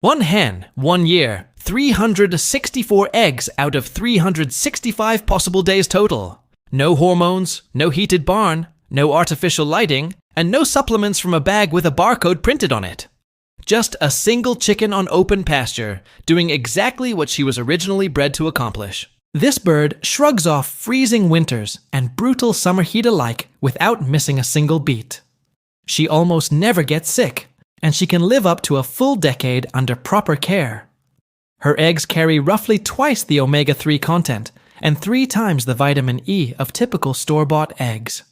One hen, 1 year, 364 eggs out of 365 possible days total. No hormones, no heated barn, no artificial lighting, and no supplements from a bag with a barcode printed on it. Just a single chicken on open pasture, doing exactly what she was originally bred to accomplish. This bird shrugs off freezing winters and brutal summer heat alike without missing a single beat. She almost never gets sick, and she can live up to a full decade under proper care. Her eggs carry roughly twice the omega-3 content and 3 times the vitamin E of typical store-bought eggs.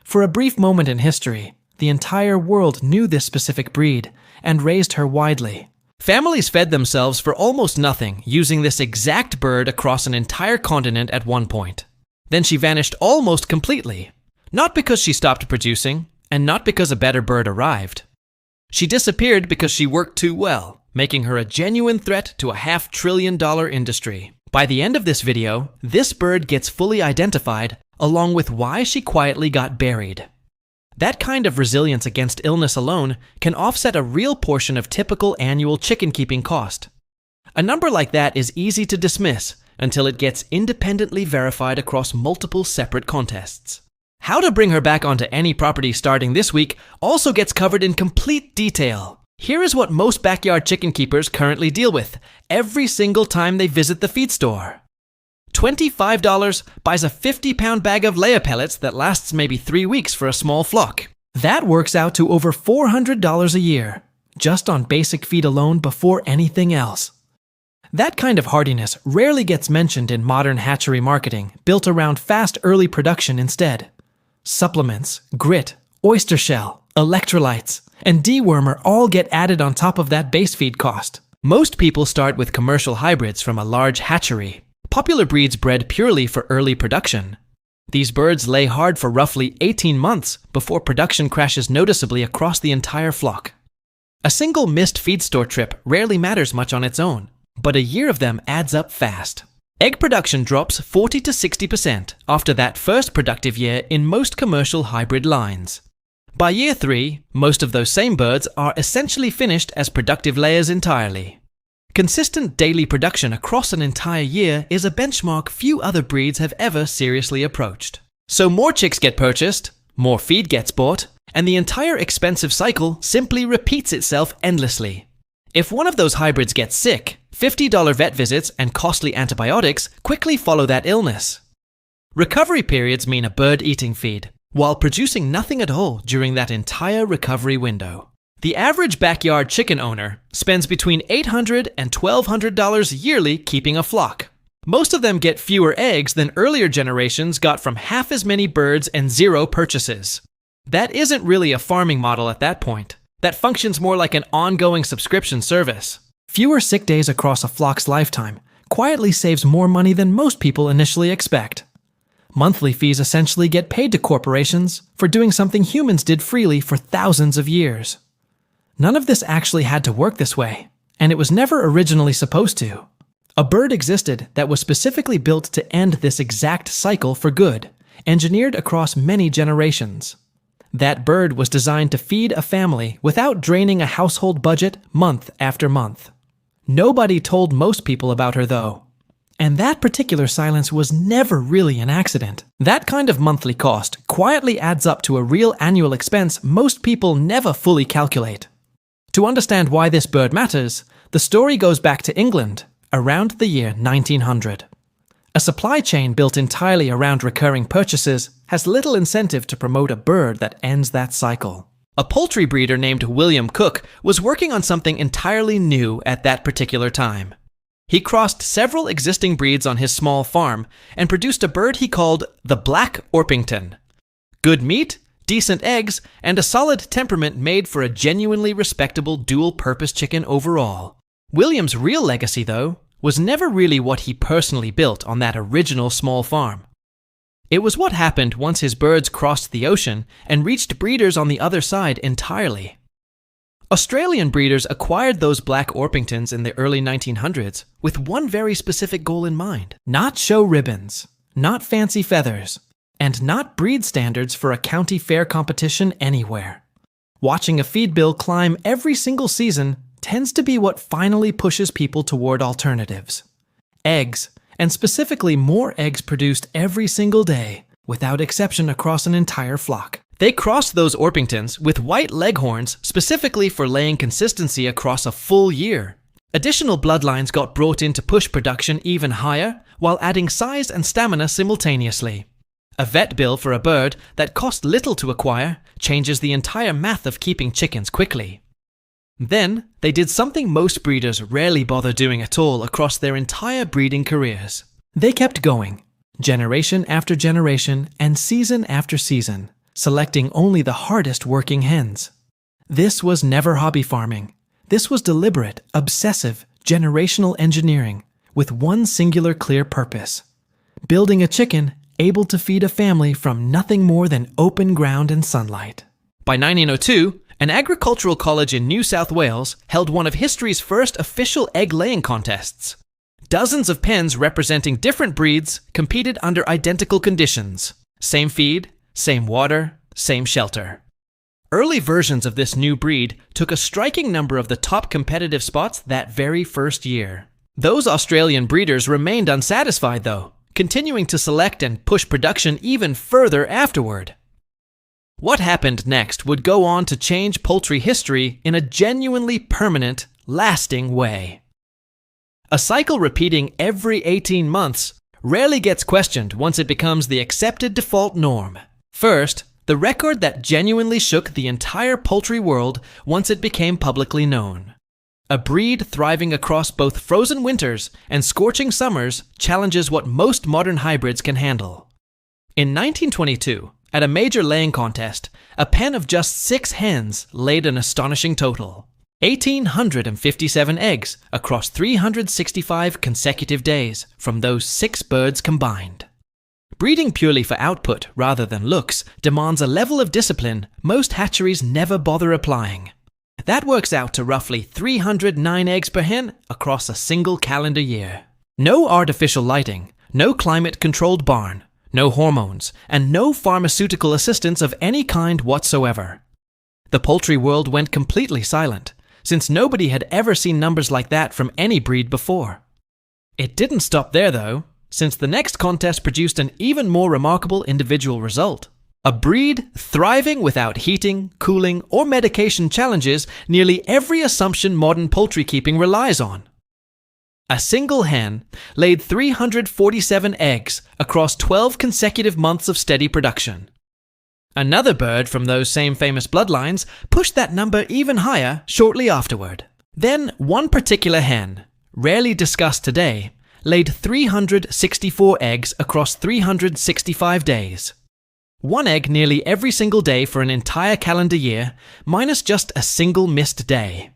For a brief moment in history, the entire world knew this specific breed and raised her widely. Families fed themselves for almost nothing using this exact bird across an entire continent at one point. Then she vanished almost completely, not because she stopped producing, and not because a better bird arrived. She disappeared because she worked too well, making her a genuine threat to a $500 billion industry. By the end of this video, this bird gets fully identified, along with why she quietly got buried. That kind of resilience against illness alone can offset a real portion of typical annual chicken keeping cost. A number like that is easy to dismiss until it gets independently verified across multiple separate contests. How to bring her back onto any property starting this week also gets covered in complete detail. Here is what most backyard chicken keepers currently deal with every single time they visit the feed store. $25 buys a 50-pound bag of layer pellets that lasts maybe 3 weeks for a small flock. That works out to over $400 a year, just on basic feed alone before anything else. That kind of hardiness rarely gets mentioned in modern hatchery marketing, built around fast early production instead. Supplements, grit, oyster shell, electrolytes, and dewormer all get added on top of that base feed cost. Most people start with commercial hybrids from a large hatchery, popular breeds bred purely for early production. These birds lay hard for roughly 18 months before production crashes noticeably across the entire flock. A single missed feed store trip rarely matters much on its own, but a year of them adds up fast. Egg production drops 40 to 60% after that first productive year in most commercial hybrid lines. By year 3, most of those same birds are essentially finished as productive layers entirely. Consistent daily production across an entire year is a benchmark few other breeds have ever seriously approached. So more chicks get purchased, more feed gets bought, and the entire expensive cycle simply repeats itself endlessly. If one of those hybrids gets sick, $50 vet visits and costly antibiotics quickly follow that illness. Recovery periods mean a bird eating feed, while producing nothing at all during that entire recovery window. The average backyard chicken owner spends between $800 and $1,200 yearly keeping a flock. Most of them get fewer eggs than earlier generations got from half as many birds and 0 purchases. That isn't really a farming model at that point. That functions more like an ongoing subscription service. Fewer sick days across a flock's lifetime quietly saves more money than most people initially expect. Monthly fees essentially get paid to corporations for doing something humans did freely for thousands of years. None of this actually had to work this way, and it was never originally supposed to. A bird existed that was specifically built to end this exact cycle for good, engineered across many generations. That bird was designed to feed a family without draining a household budget month after month. Nobody told most people about her, though. And that particular silence was never really an accident. That kind of monthly cost quietly adds up to a real annual expense most people never fully calculate. To understand why this bird matters, the story goes back to England, around the year 1900. A supply chain built entirely around recurring purchases has little incentive to promote a bird that ends that cycle. A poultry breeder named William Cook was working on something entirely new at that particular time. He crossed several existing breeds on his small farm and produced a bird he called the Black Orpington. Good meat, decent eggs, and a solid temperament made for a genuinely respectable dual-purpose chicken overall. William's real legacy, though, was never really what he personally built on that original small farm. It was what happened once his birds crossed the ocean and reached breeders on the other side entirely. Australian breeders acquired those Black Orpingtons in the early 1900s with one very specific goal in mind. Not show ribbons, not fancy feathers, and not breed standards for a county fair competition anywhere. Watching a feed bill climb every single season tends to be what finally pushes people toward alternatives. Eggs, and specifically more eggs produced every single day, without exception across an entire flock. They crossed those Orpingtons with white leghorns specifically for laying consistency across a full year. Additional bloodlines got brought in to push production even higher, while adding size and stamina simultaneously. A vet bill for a bird that cost little to acquire changes the entire math of keeping chickens quickly. Then, they did something most breeders rarely bother doing at all across their entire breeding careers. They kept going, generation after generation and season after season, selecting only the hardest working hens. This was never hobby farming. This was deliberate, obsessive, generational engineering with one singular clear purpose: building a chicken able to feed a family from nothing more than open ground and sunlight. By 1902, an agricultural college in New South Wales held one of history's first official egg-laying contests. Dozens of pens representing different breeds competed under identical conditions: same feed, same water, same shelter. Early versions of this new breed took a striking number of the top competitive spots that very first year. Those Australian breeders remained unsatisfied though, continuing to select and push production even further afterward. What happened next would go on to change poultry history in a genuinely permanent, lasting way. A cycle repeating every 18 months rarely gets questioned once it becomes the accepted default norm. First, the record that genuinely shook the entire poultry world once it became publicly known. A breed thriving across both frozen winters and scorching summers challenges what most modern hybrids can handle. In 1922, at a major laying contest, a pen of just 6 hens laid an astonishing total: 1,857 eggs across 365 consecutive days from those 6 birds combined. Breeding purely for output rather than looks demands a level of discipline most hatcheries never bother applying. That works out to roughly 309 eggs per hen across a single calendar year. No artificial lighting, no climate-controlled barn, no hormones, and no pharmaceutical assistance of any kind whatsoever. The poultry world went completely silent, since nobody had ever seen numbers like that from any breed before. It didn't stop there though, since the next contest produced an even more remarkable individual result. A breed thriving without heating, cooling, or medication challenges nearly every assumption modern poultry keeping relies on. A single hen laid 347 eggs across 12 consecutive months of steady production. Another bird from those same famous bloodlines pushed that number even higher shortly afterward. Then one particular hen, rarely discussed today, laid 364 eggs across 365 days. One egg nearly every single day for an entire calendar year, minus just a single missed day.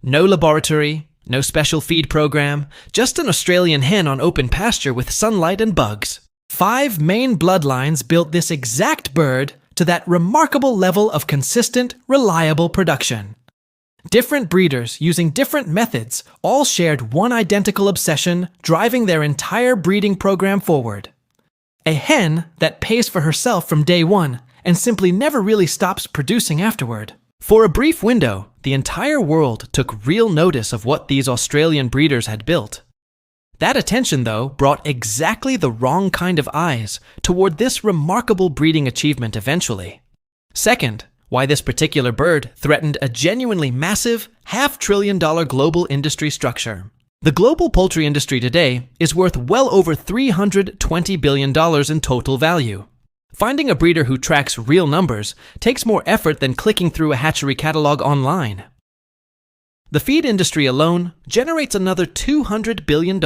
No laboratory, no special feed program, just an Australian hen on open pasture with sunlight and bugs. 5 main bloodlines built this exact bird to that remarkable level of consistent, reliable production. Different breeders using different methods all shared one identical obsession driving their entire breeding program forward. A hen that pays for herself from day one and simply never really stops producing afterward. For a brief window, the entire world took real notice of what these Australian breeders had built. That attention, though, brought exactly the wrong kind of eyes toward this remarkable breeding achievement eventually. Second, why this particular bird threatened a genuinely massive, $500 billion global industry structure. The global poultry industry today is worth well over $320 billion in total value. Finding a breeder who tracks real numbers takes more effort than clicking through a hatchery catalog online. The feed industry alone generates another $200 billion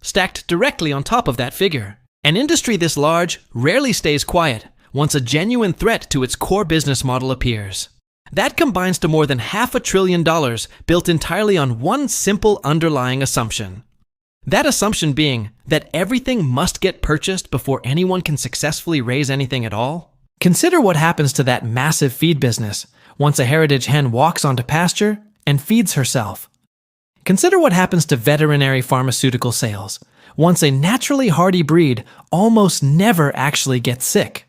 stacked directly on top of that figure. An industry this large rarely stays quiet once a genuine threat to its core business model appears. That combines to more than $500 billion built entirely on one simple underlying assumption. That assumption being that everything must get purchased before anyone can successfully raise anything at all. Consider what happens to that massive feed business once a heritage hen walks onto pasture and feeds herself. Consider what happens to veterinary pharmaceutical sales once a naturally hardy breed almost never actually gets sick.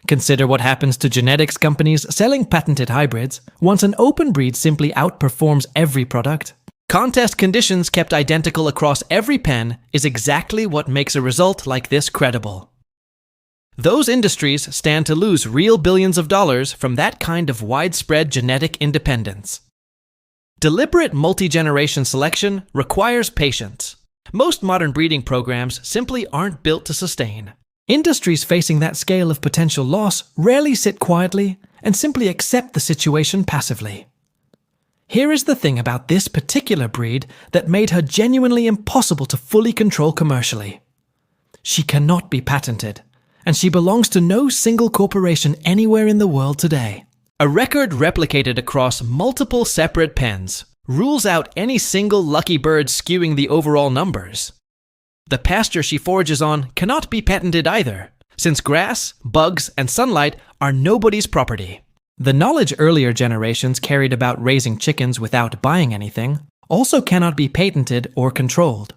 Consider what happens to genetics companies selling patented hybrids once an open breed simply outperforms every product. Contest conditions kept identical across every pen is exactly what makes a result like this credible. Those industries stand to lose real billions of dollars from that kind of widespread genetic independence. Deliberate multi-generation selection requires patience. Most modern breeding programs simply aren't built to sustain. Industries facing that scale of potential loss rarely sit quietly and simply accept the situation passively. Here is the thing about this particular breed that made her genuinely impossible to fully control commercially. She cannot be patented, and she belongs to no single corporation anywhere in the world today. A record replicated across multiple separate pens rules out any single lucky bird skewing the overall numbers. The pasture she forages on cannot be patented either, since grass, bugs, and sunlight are nobody's property. The knowledge earlier generations carried about raising chickens without buying anything also cannot be patented or controlled.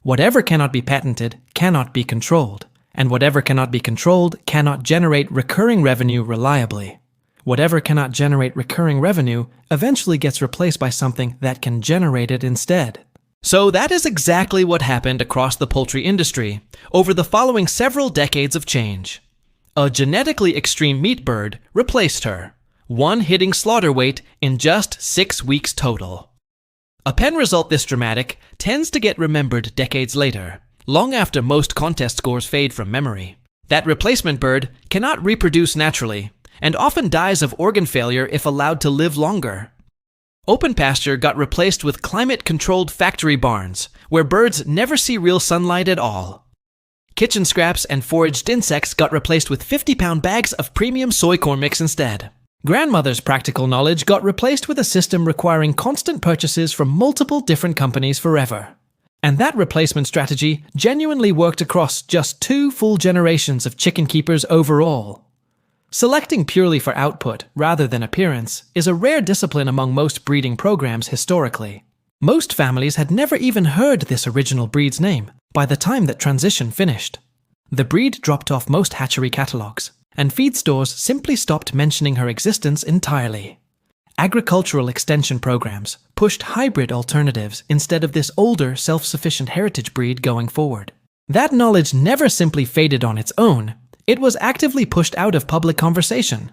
Whatever cannot be patented cannot be controlled, and whatever cannot be controlled cannot generate recurring revenue reliably. Whatever cannot generate recurring revenue eventually gets replaced by something that can generate it instead. So that is exactly what happened across the poultry industry over the following several decades of change. A genetically extreme meat bird replaced her, one hitting slaughter weight in just 6 weeks total. A pen result this dramatic tends to get remembered decades later, long after most contest scores fade from memory. That replacement bird cannot reproduce naturally, and often dies of organ failure if allowed to live longer. Open pasture got replaced with climate-controlled factory barns, where birds never see real sunlight at all. Kitchen scraps and foraged insects got replaced with 50-pound bags of premium soy corn mix instead. Grandmother's practical knowledge got replaced with a system requiring constant purchases from multiple different companies forever. And that replacement strategy genuinely worked across just 2 full generations of chicken keepers overall. Selecting purely for output rather than appearance is a rare discipline among most breeding programs historically. Most families had never even heard this original breed's name by the time that transition finished. The breed dropped off most hatchery catalogs, and feed stores simply stopped mentioning her existence entirely. Agricultural extension programs pushed hybrid alternatives instead of this older, self-sufficient heritage breed going forward. That knowledge never simply faded on its own. It was actively pushed out of public conversation.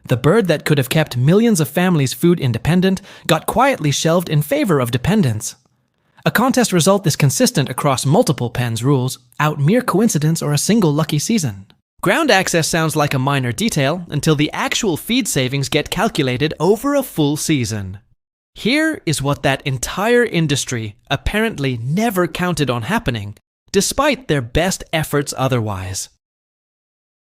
The bird that could have kept millions of families food independent got quietly shelved in favor of dependence. A contest result this consistent across multiple pens rules out mere coincidence or a single lucky season. Ground access sounds like a minor detail until the actual feed savings get calculated over a full season. Here is what that entire industry apparently never counted on happening, despite their best efforts otherwise.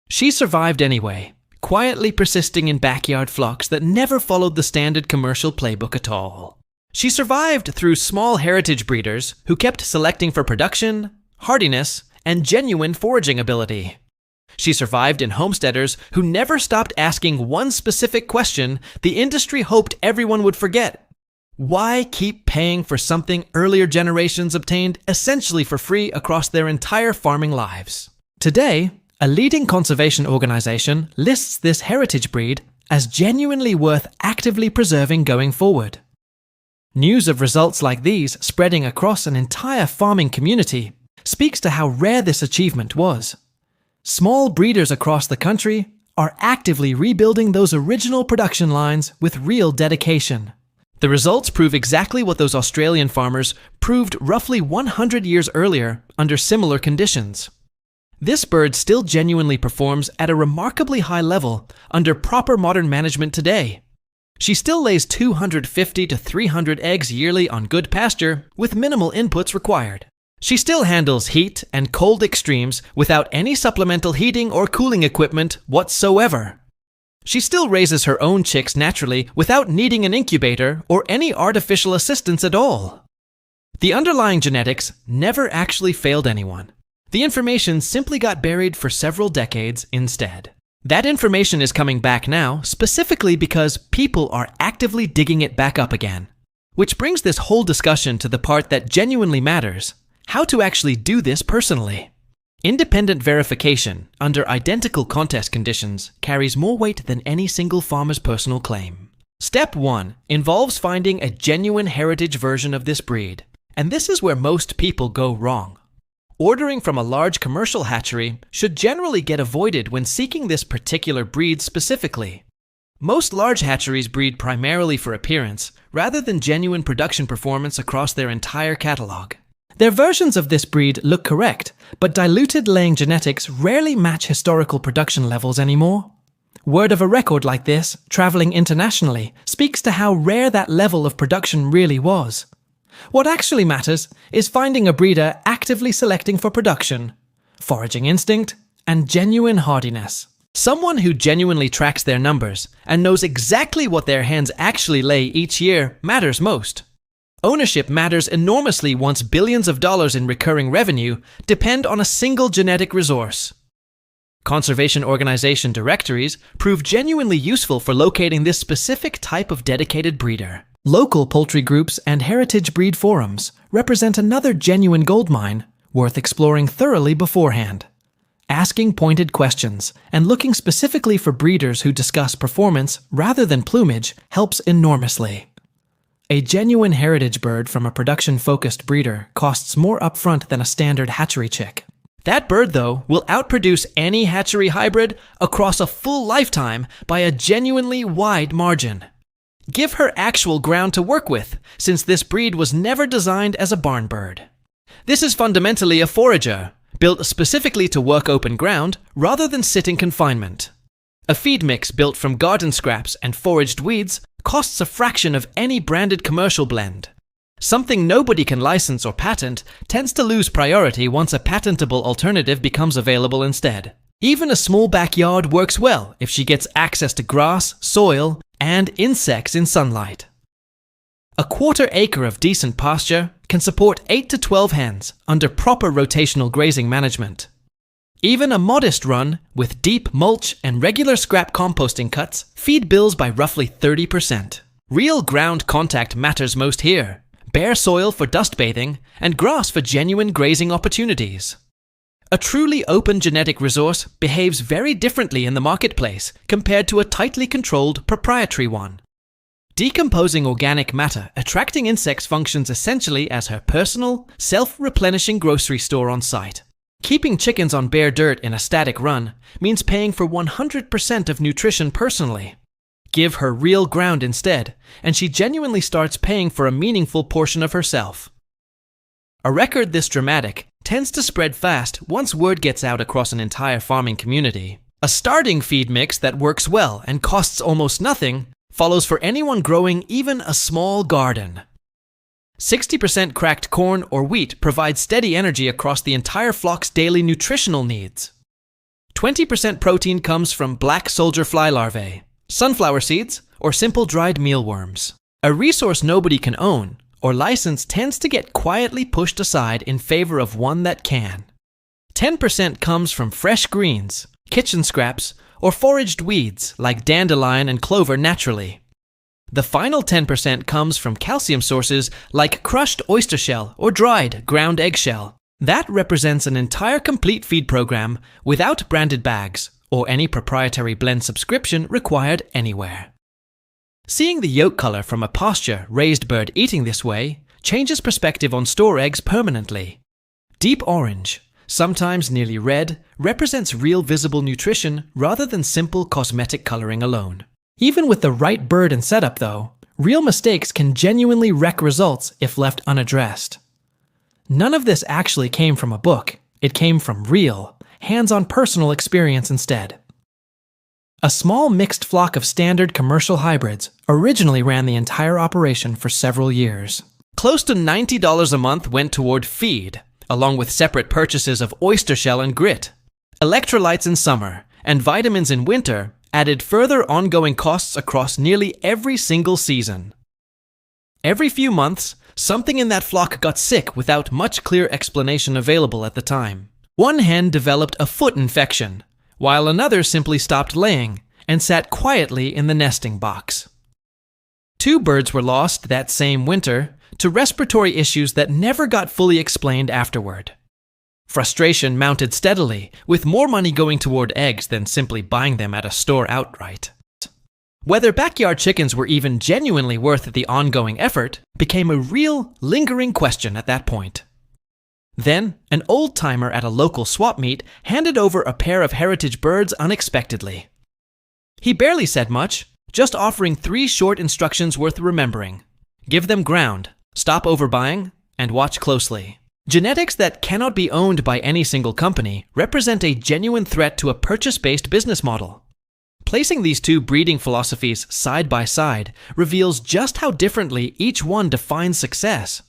She survived anyway, quietly persisting in backyard flocks that never followed the standard commercial playbook at all. She survived through small heritage breeders who kept selecting for production, hardiness, and genuine foraging ability. She survived in homesteaders who never stopped asking one specific question the industry hoped everyone would forget. Why keep paying for something earlier generations obtained essentially for free across their entire farming lives? Today, a leading conservation organization lists this heritage breed as genuinely worth actively preserving going forward. News of results like these spreading across an entire farming community speaks to how rare this achievement was. Small breeders across the country are actively rebuilding those original production lines with real dedication. The results prove exactly what those Australian farmers proved roughly 100 years earlier under similar conditions. This bird still genuinely performs at a remarkably high level under proper modern management today. She still lays 250 to 300 eggs yearly on good pasture with minimal inputs required. She still handles heat and cold extremes without any supplemental heating or cooling equipment whatsoever. She still raises her own chicks naturally without needing an incubator or any artificial assistance at all. The underlying genetics never actually failed anyone. The information simply got buried for several decades instead. That information is coming back now specifically because people are actively digging it back up again. Which brings this whole discussion to the part that genuinely matters: how to actually do this personally. Independent verification under identical contest conditions carries more weight than any single farmer's personal claim. Step 1 involves finding a genuine heritage version of this breed, and this is where most people go wrong. Ordering from a large commercial hatchery should generally get avoided when seeking this particular breed specifically. Most large hatcheries breed primarily for appearance, rather than genuine production performance across their entire catalog. Their versions of this breed look correct, but diluted laying genetics rarely match historical production levels anymore. Word of a record like this, traveling internationally, speaks to how rare that level of production really was. What actually matters is finding a breeder actively selecting for production, foraging instinct, and genuine hardiness. Someone who genuinely tracks their numbers and knows exactly what their hens actually lay each year matters most. Ownership matters enormously once billions of dollars in recurring revenue depend on a single genetic resource. Conservation organization directories prove genuinely useful for locating this specific type of dedicated breeder. Local poultry groups and heritage breed forums represent another genuine goldmine worth exploring thoroughly beforehand. Asking pointed questions and looking specifically for breeders who discuss performance rather than plumage helps enormously. A genuine heritage bird from a production-focused breeder costs more upfront than a standard hatchery chick. That bird, though, will outproduce any hatchery hybrid across a full lifetime by a genuinely wide margin. Give her actual ground to work with, since this breed was never designed as a barn bird. This is fundamentally a forager, built specifically to work open ground rather than sit in confinement. A feed mix built from garden scraps and foraged weeds costs a fraction of any branded commercial blend. Something nobody can license or patent tends to lose priority once a patentable alternative becomes available instead. Even a small backyard works well if she gets access to grass, soil, and insects in sunlight. A quarter acre of decent pasture can support 8 to 12 hens under proper rotational grazing management. Even a modest run with deep mulch and regular scrap composting cuts feed bills by roughly 30%. Real ground contact matters most here. Bare soil for dust bathing and grass for genuine grazing opportunities. A truly open genetic resource behaves very differently in the marketplace compared to a tightly controlled proprietary one. Decomposing organic matter attracting insects functions essentially as her personal, self-replenishing grocery store on site. Keeping chickens on bare dirt in a static run means paying for 100% of nutrition personally. Give her real ground instead, and she genuinely starts paying for a meaningful portion of herself. A record this dramatic tends to spread fast once word gets out across an entire farming community. A starting feed mix that works well and costs almost nothing follows for anyone growing even a small garden. 60% cracked corn or wheat provides steady energy across the entire flock's daily nutritional needs. 20% protein comes from black soldier fly larvae, sunflower seeds, or simple dried mealworms. A resource nobody can own or license tends to get quietly pushed aside in favor of one that can. 10% comes from fresh greens, kitchen scraps, or foraged weeds like dandelion and clover naturally. The final 10% comes from calcium sources like crushed oyster shell or dried ground eggshell. That represents an entire complete feed program without branded bags or any proprietary blend subscription required anywhere. Seeing the yolk color from a pasture-raised bird eating this way changes perspective on store eggs permanently. Deep orange, sometimes nearly red, represents real visible nutrition rather than simple cosmetic coloring alone. Even with the right bird and setup, though, real mistakes can genuinely wreck results if left unaddressed. None of this actually came from a book. It came from real, hands-on personal experience instead. A small mixed flock of standard commercial hybrids originally ran the entire operation for several years. Close to $90 a month went toward feed, along with separate purchases of oyster shell and grit. Electrolytes in summer and vitamins in winter added further ongoing costs across nearly every single season. Every few months, something in that flock got sick without much clear explanation available at the time. One hen developed a foot infection, while another simply stopped laying and sat quietly in the nesting box. 2 birds were lost that same winter to respiratory issues that never got fully explained afterward. Frustration mounted steadily, with more money going toward eggs than simply buying them at a store outright. Whether backyard chickens were even genuinely worth the ongoing effort became a real, lingering question at that point. Then, an old-timer at a local swap meet handed over a pair of heritage birds unexpectedly. He barely said much, just offering 3 short instructions worth remembering. Give them ground, stop overbuying, and watch closely. Genetics that cannot be owned by any single company represent a genuine threat to a purchase-based business model. Placing these 2 breeding philosophies side by side reveals just how differently each one defines success.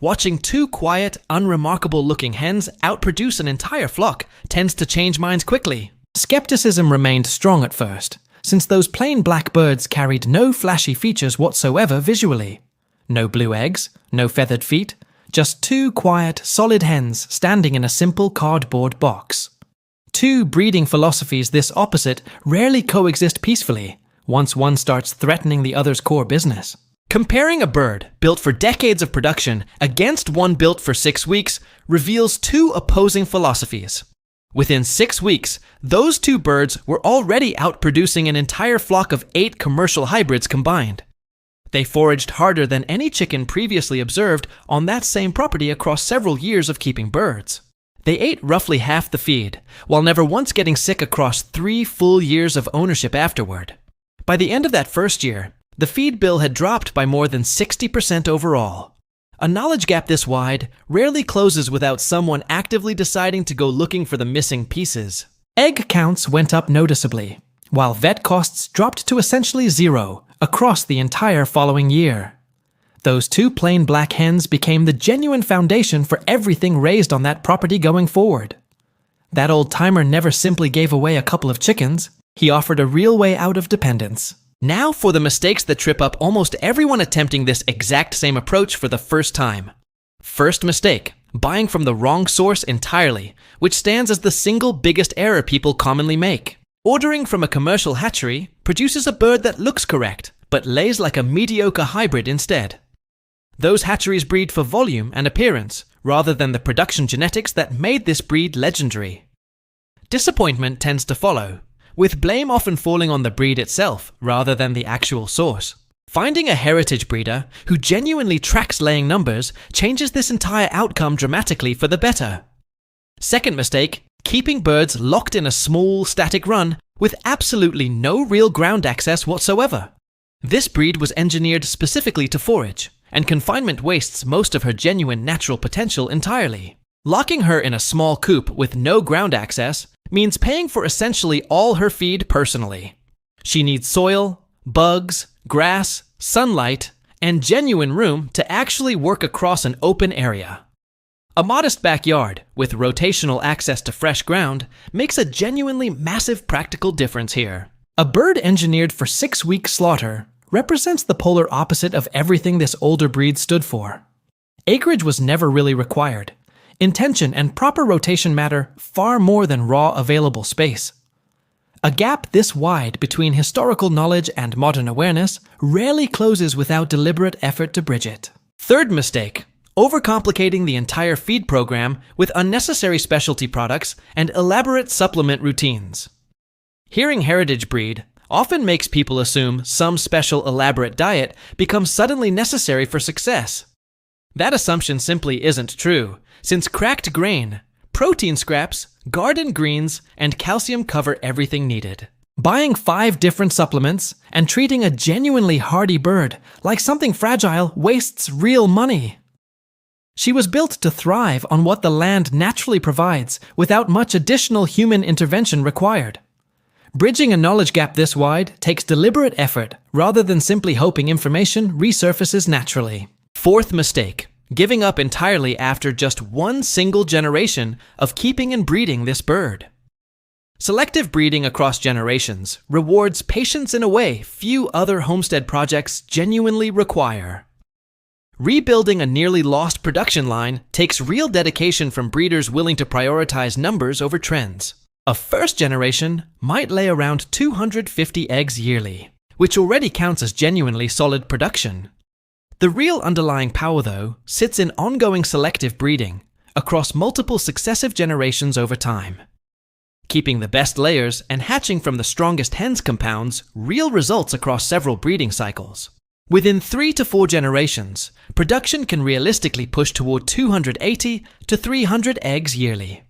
Watching 2 quiet, unremarkable-looking hens outproduce an entire flock tends to change minds quickly. Skepticism remained strong at first, since those plain black birds carried no flashy features whatsoever visually. No blue eggs, no feathered feet, just 2 quiet, solid hens standing in a simple cardboard box. 2 breeding philosophies this opposite rarely coexist peacefully once one starts threatening the other's core business. Comparing a bird built for decades of production against one built for 6 weeks reveals 2 opposing philosophies. Within 6 weeks, those 2 birds were already outproducing an entire flock of 8 commercial hybrids combined. They foraged harder than any chicken previously observed on that same property across several years of keeping birds. They ate roughly half the feed, while never once getting sick across 3 full years of ownership afterward. By the end of that first year, the feed bill had dropped by more than 60% overall. A knowledge gap this wide rarely closes without someone actively deciding to go looking for the missing pieces. Egg counts went up noticeably, while vet costs dropped to essentially 0 across the entire following year. Those 2 plain black hens became the genuine foundation for everything raised on that property going forward. That old-timer never simply gave away a couple of chickens, he offered a real way out of dependence. Now for the mistakes that trip up almost everyone attempting this exact same approach for the first time. First mistake, buying from the wrong source entirely, which stands as the single biggest error people commonly make. Ordering from a commercial hatchery produces a bird that looks correct, but lays like a mediocre hybrid instead. Those hatcheries breed for volume and appearance, rather than the production genetics that made this breed legendary. Disappointment tends to follow, with blame often falling on the breed itself rather than the actual source. Finding a heritage breeder who genuinely tracks laying numbers changes this entire outcome dramatically for the better. Second mistake, keeping birds locked in a small, static run with absolutely no real ground access whatsoever. This breed was engineered specifically to forage, and confinement wastes most of her genuine natural potential entirely. Locking her in a small coop with no ground access means paying for essentially all her feed personally. She needs soil, bugs, grass, sunlight, and genuine room to actually work across an open area. A modest backyard with rotational access to fresh ground makes a genuinely massive practical difference here. A bird engineered for 6-week slaughter represents the polar opposite of everything this older breed stood for. Acreage was never really required. Intention and proper rotation matter far more than raw available space. A gap this wide between historical knowledge and modern awareness rarely closes without deliberate effort to bridge it. Third mistake, overcomplicating the entire feed program with unnecessary specialty products and elaborate supplement routines. Hearing heritage breed often makes people assume some special elaborate diet becomes suddenly necessary for success. That assumption simply isn't true, since cracked grain, protein scraps, garden greens, and calcium cover everything needed. Buying 5 different supplements and treating a genuinely hardy bird like something fragile wastes real money. She was built to thrive on what the land naturally provides without much additional human intervention required. Bridging a knowledge gap this wide takes deliberate effort rather than simply hoping information resurfaces naturally. Fourth mistake, giving up entirely after just one single generation of keeping and breeding this bird. Selective breeding across generations rewards patience in a way few other homestead projects genuinely require. Rebuilding a nearly lost production line takes real dedication from breeders willing to prioritize numbers over trends. A first generation might lay around 250 eggs yearly, which already counts as genuinely solid production. The real underlying power, though, sits in ongoing selective breeding, across multiple successive generations over time. Keeping the best layers and hatching from the strongest hens compounds real results across several breeding cycles. Within 3 to 4 generations, production can realistically push toward 280 to 300 eggs yearly.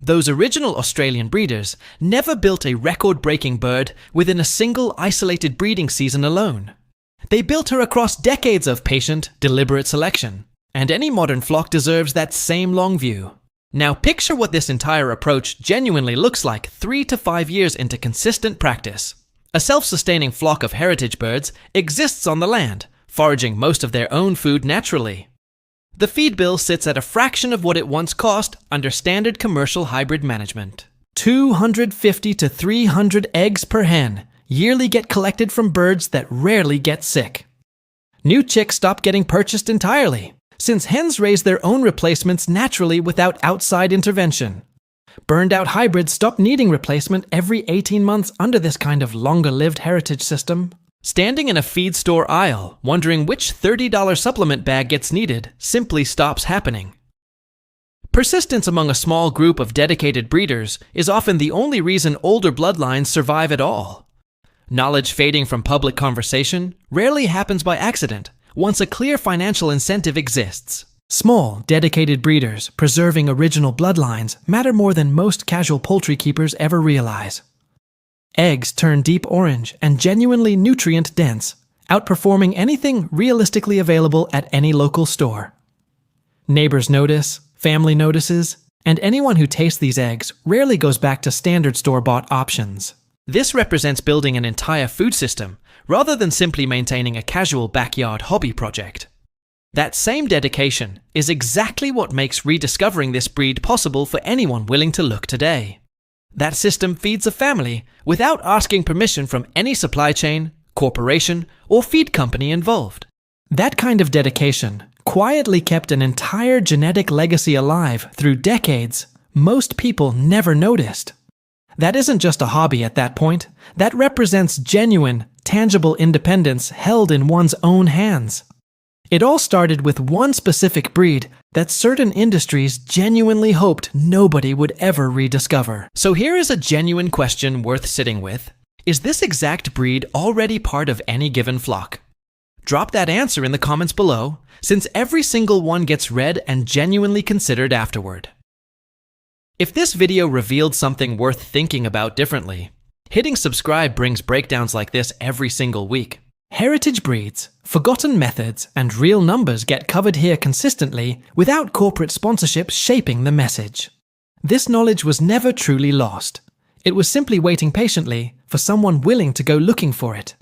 Those original Australian breeders never built a record-breaking bird within a single isolated breeding season alone. They built her across decades of patient, deliberate selection, and any modern flock deserves that same long view. Now picture what this entire approach genuinely looks like 3 to 5 years into consistent practice. A self-sustaining flock of heritage birds exists on the land, foraging most of their own food naturally. The feed bill sits at a fraction of what it once cost under standard commercial hybrid management. 250 to 300 eggs per hen yearly get collected from birds that rarely get sick. New chicks stop getting purchased entirely, since hens raise their own replacements naturally without outside intervention. Burned-out hybrids stop needing replacement every 18 months under this kind of longer-lived heritage system. Standing in a feed store aisle, wondering which $30 supplement bag gets needed, simply stops happening. Persistence among a small group of dedicated breeders is often the only reason older bloodlines survive at all. Knowledge fading from public conversation rarely happens by accident once a clear financial incentive exists. Small, dedicated breeders preserving original bloodlines matter more than most casual poultry keepers ever realize. Eggs turn deep orange and genuinely nutrient-dense, outperforming anything realistically available at any local store. Neighbors notice, family notices, and anyone who tastes these eggs rarely goes back to standard store-bought options. This represents building an entire food system, rather than simply maintaining a casual backyard hobby project. That same dedication is exactly what makes rediscovering this breed possible for anyone willing to look today. That system feeds a family without asking permission from any supply chain, corporation, or feed company involved. That kind of dedication quietly kept an entire genetic legacy alive through decades most people never noticed. That isn't just a hobby at that point. That represents genuine, tangible independence held in one's own hands. It all started with one specific breed that certain industries genuinely hoped nobody would ever rediscover. So here is a genuine question worth sitting with. Is this exact breed already part of any given flock? Drop that answer in the comments below, since every single one gets read and genuinely considered afterward. If this video revealed something worth thinking about differently, hitting subscribe brings breakdowns like this every single week. Heritage breeds, forgotten methods, and real numbers get covered here consistently without corporate sponsorship shaping the message. This knowledge was never truly lost. It was simply waiting patiently for someone willing to go looking for it.